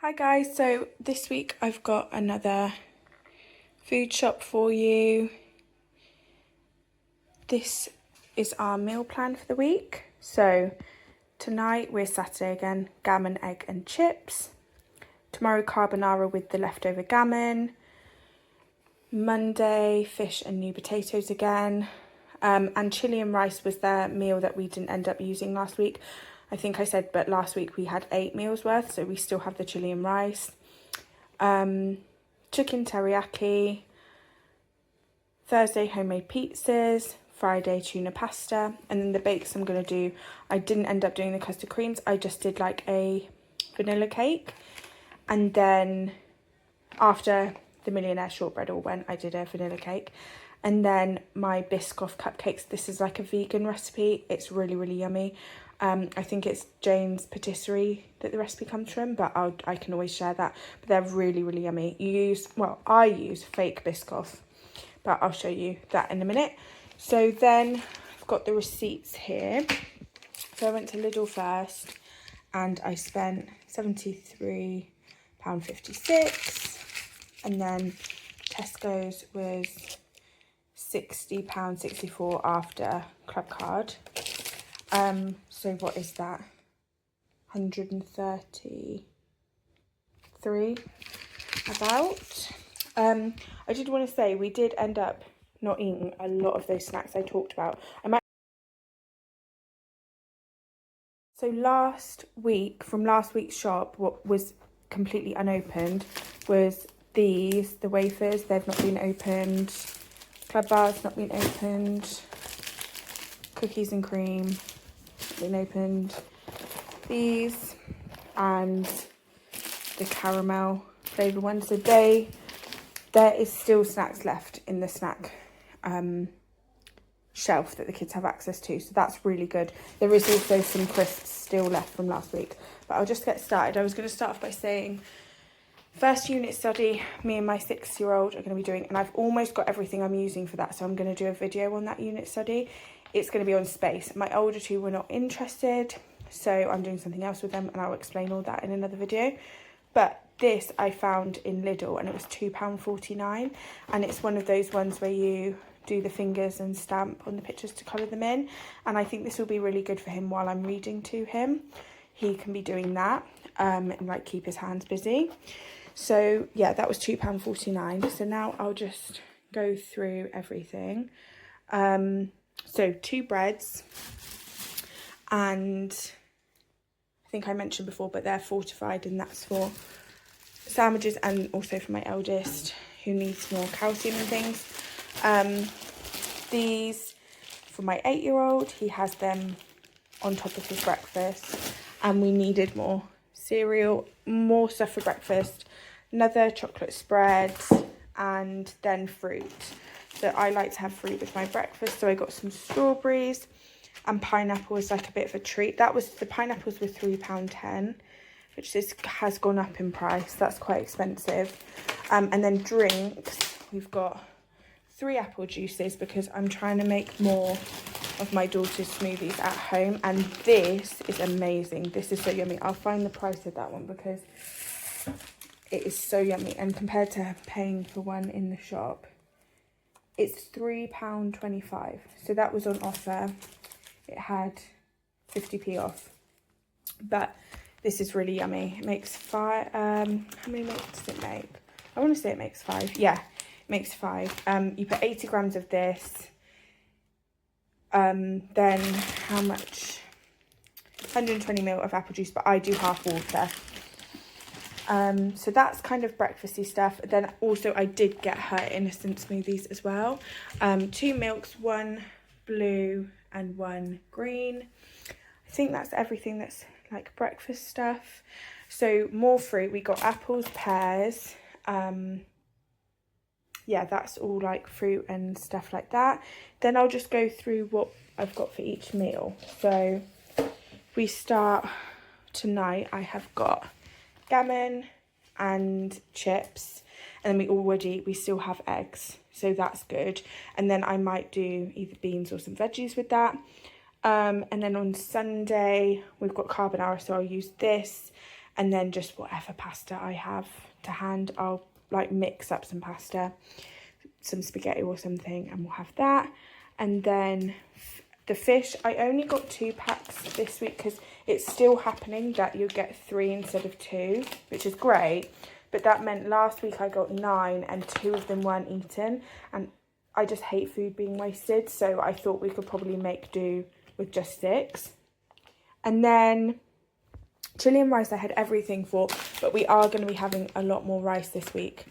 Hi guys, so this week I've got another food shop for you. This is our meal plan for the week. So tonight we're Saturday again, gammon, egg and chips. Tomorrow carbonara with the leftover gammon. Monday fish and new potatoes again. And chilli and rice was their meal that we didn't end up using last week. I think I said, but last week we had 8 meals worth, so we still have the chilli and rice. Chicken teriyaki. Thursday homemade pizzas. Friday tuna pasta. And then the bakes I'm going to do, I didn't end up doing the custard creams. I just did like a vanilla cake. And then after the millionaire shortbread all went, I did a vanilla cake. And then my Biscoff cupcakes. This is like a vegan recipe. It's really, really yummy. I think it's Jane's Patisserie that the recipe comes from, but I can always share that. But they're really, really yummy. I use fake Biscoff, but I'll show you that in a minute. So then I've got the receipts here. So I went to Lidl first and I spent £73.56, and then Tesco's was £60.64 after club card. So what is that? 133 about. I did want to say we did end up not eating a lot of those snacks I talked about. So from last week's shop, what was completely unopened was the wafers. They've not been opened. Club bars not been opened. Cookies and cream been opened. These and the caramel flavour ones. So there is still snacks left in the snack shelf that the kids have access to, so that's really good. There is also some crisps still left from last week, but I'll just get started. I was going to start off by saying first unit study me and my 6-year-old are going to be doing, and I've almost got everything I'm using for that, so I'm going to do a video on that unit study. It's going to be on space. My older two were not interested, so I'm doing something else with them, and I'll explain all that in another video. But this I found in Lidl, and it was £2.49, and it's one of those ones where you do the fingers and stamp on the pictures to colour them in, and I think this will be really good for him while I'm reading to him. He can be doing that and like keep his hands busy. So yeah, that was £2.49. So now I'll just go through everything. So 2 breads, and I think I mentioned before, but they're fortified, and that's for sandwiches and also for my eldest who needs more calcium and things. These for my 8-year-old, he has them on top of his breakfast, and we needed more cereal, more stuff for breakfast, another chocolate spread, and then fruit. So I like to have fruit with my breakfast, so I got some strawberries, and pineapple was like a bit of a treat. The pineapples were £3.10, which has gone up in price. That's quite expensive. And then drinks, we've got 3 apple juices because I'm trying to make more of my daughter's smoothies at home, and this is amazing. This is so yummy. I'll find the price of that one because it is so yummy, and compared to paying for one in the shop, it's £3.25. So that was on offer. It had 50p off, but this is really yummy. It makes 5. How many milks does it make? I want to say it makes 5. Yeah, it makes 5. You put 80 grams of this. Then how much? 120ml of apple juice, but I do half water. So that's kind of breakfasty stuff. Then also I did get her innocent smoothies as well. 2 milks, 1 blue and 1 green. I think that's everything that's like breakfast stuff. So more fruit. We got apples, pears. Yeah, that's all like fruit and stuff like that. Then I'll just go through what I've got for each meal. So we start tonight. I have got gammon and chips, and then we still have eggs, so that's good. And then I might do either beans or some veggies with that. And then on Sunday we've got carbonara, so I'll use this, and then just whatever pasta I have to hand, I'll like mix up some pasta, some spaghetti or something, and we'll have that. And then the fish, I only got 2 packs this week because it's still happening that you get 3 instead of 2, which is great. But that meant last week I got 9 and 2 of them weren't eaten. And I just hate food being wasted. So I thought we could probably make do with just 6. And then chili and rice I had everything for, but we are going to be having a lot more rice this week.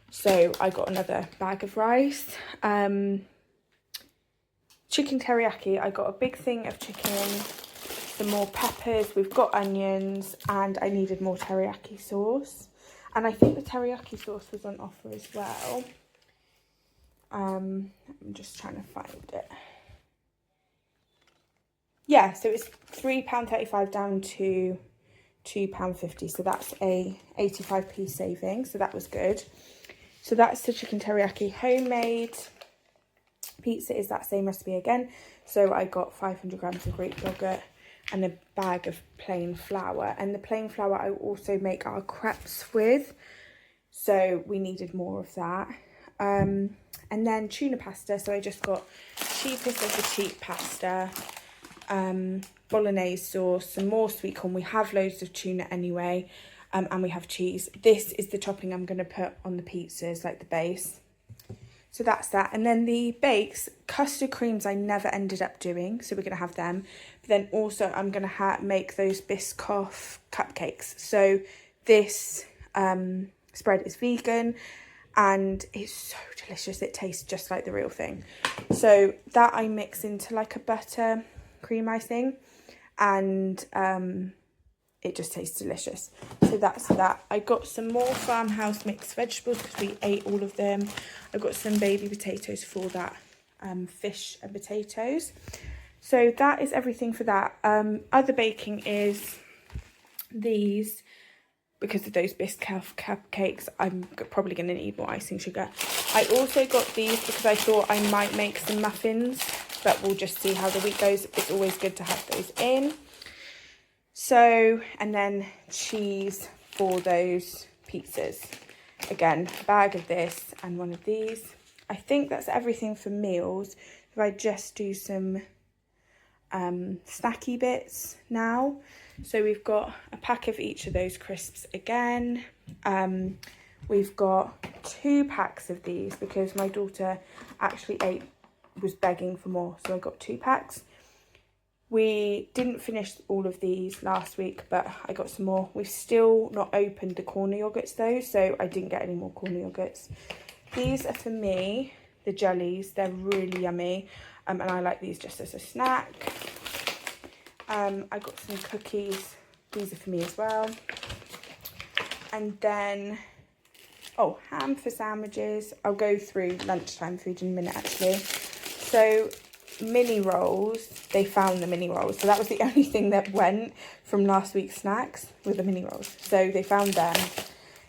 So I got another bag of rice. Chicken teriyaki, I got a big thing of chicken, some more peppers, we've got onions, and I needed more teriyaki sauce. And I think the teriyaki sauce was on offer as well. I'm just trying to find it. Yeah, so it's £3.35 down to £2.50, so that's a 85p saving, so that was good. So that's the chicken teriyaki. Homemade pizza is that same recipe again. So I got 500 grams of Greek yogurt and a bag of plain flour. And the plain flour I also make our crepes with, so we needed more of that. And then tuna pasta, so I just got cheapest of the cheap pasta, bolognese sauce, some more sweet corn. We have loads of tuna anyway, and we have cheese. This is the topping I'm going to put on the pizzas, like the base. So that's that. And then the bakes, custard creams I never ended up doing, so we're going to have them. But then also I'm going to make those Biscoff cupcakes. So this spread is vegan and it's so delicious. It tastes just like the real thing. So that I mix into like a butter cream icing, and it just tastes delicious. So that's that. I got some more farmhouse mixed vegetables because we ate all of them. I got some baby potatoes for that, fish and potatoes. So that is everything for that. Other baking is these, because of those Biscoff cupcakes, I'm probably going to need more icing sugar. I also got these because I thought I might make some muffins, but we'll just see how the week goes. It's always good to have those in. So, and then cheese for those pizzas. Again, a bag of this and one of these. I think that's everything for meals. If I just do some snacky bits now. So we've got a pack of each of those crisps again. We've got 2 packs of these because my daughter actually was begging for more. So I got 2 packs. We didn't finish all of these last week, but I got some more. We've still not opened the corner yogurts though, so I didn't get any more corner yogurts. These are for me, the jellies. They're really yummy, and I like these just as a snack. I got some cookies. These are for me as well. And then, ham for sandwiches. I'll go through lunchtime food in a minute actually. So mini rolls, they found the mini rolls, so that was the only thing that went from last week's snacks with the mini rolls, so they found them.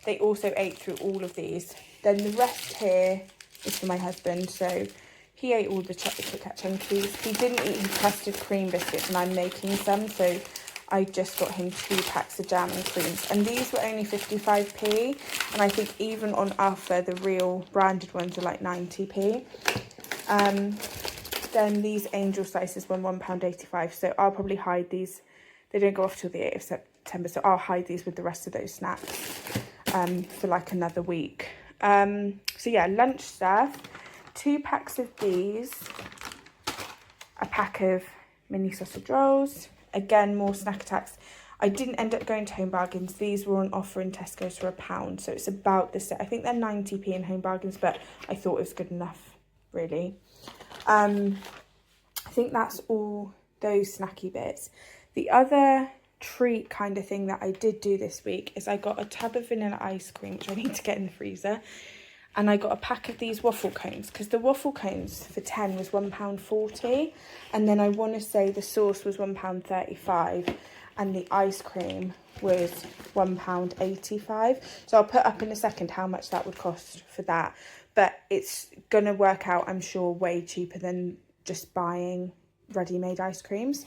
They also ate through all of these. Then the rest here is for my husband, so he ate all the chocolate Kit Kat chunkies. He didn't eat his custard cream biscuits, and I'm making some, so I just got him 2 packs of jam and creams, and these were only 55p, and I think even on offer the real branded ones are like 90p. Then these angel slices were £1.85, so I'll probably hide these. They don't go off till the 8th of September, so I'll hide these with the rest of those snacks for like another week. So yeah, lunch stuff, 2 packs of these, a pack of mini sausage rolls, again more snack attacks. I didn't end up going to Home Bargains. These were on offer in Tesco's for £1, so it's about the same. I think they're 90p in Home Bargains, but I thought it was good enough, really. I think that's all those snacky bits. The other treat kind of thing that I did do this week is I got a tub of vanilla ice cream, which I need to get in the freezer, and I got a pack of these waffle cones, because the waffle cones for 10 was £1.40, and then I want to say the sauce was £1.35, and the ice cream was £1.85. So I'll put up in a second how much that would cost for that. But it's going to work out, I'm sure, way cheaper than just buying ready-made ice creams.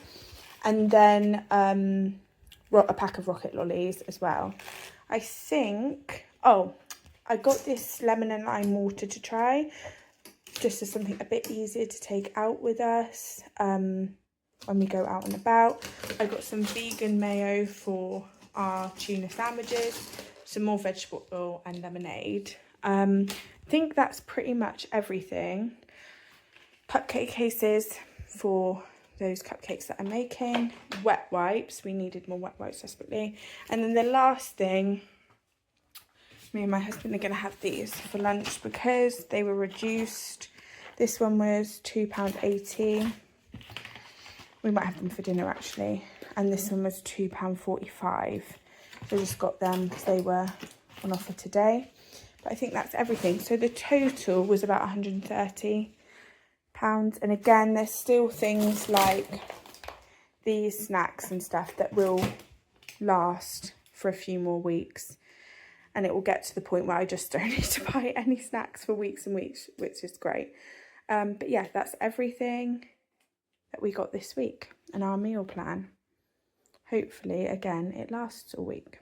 And then a pack of rocket lollies as well. I think, oh, I got this lemon and lime water to try, just as something a bit easier to take out with us when we go out and about. I got some vegan mayo for our tuna sandwiches, some more vegetable oil and lemonade. I think that's pretty much everything. Cupcake cases for those cupcakes that I'm making. Wet wipes, we needed more wet wipes desperately. And then the last thing, me and my husband are going to have these for lunch because they were reduced. This one was £2.80. We might have them for dinner actually. And this one was £2.45. So I just got them because they were on offer today. But I think that's everything. So the total was about £130. And again, there's still things like these snacks and stuff that will last for a few more weeks. And it will get to the point where I just don't need to buy any snacks for weeks and weeks, which is great. But yeah, that's everything that we got this week and our meal plan. Hopefully, again, it lasts a week.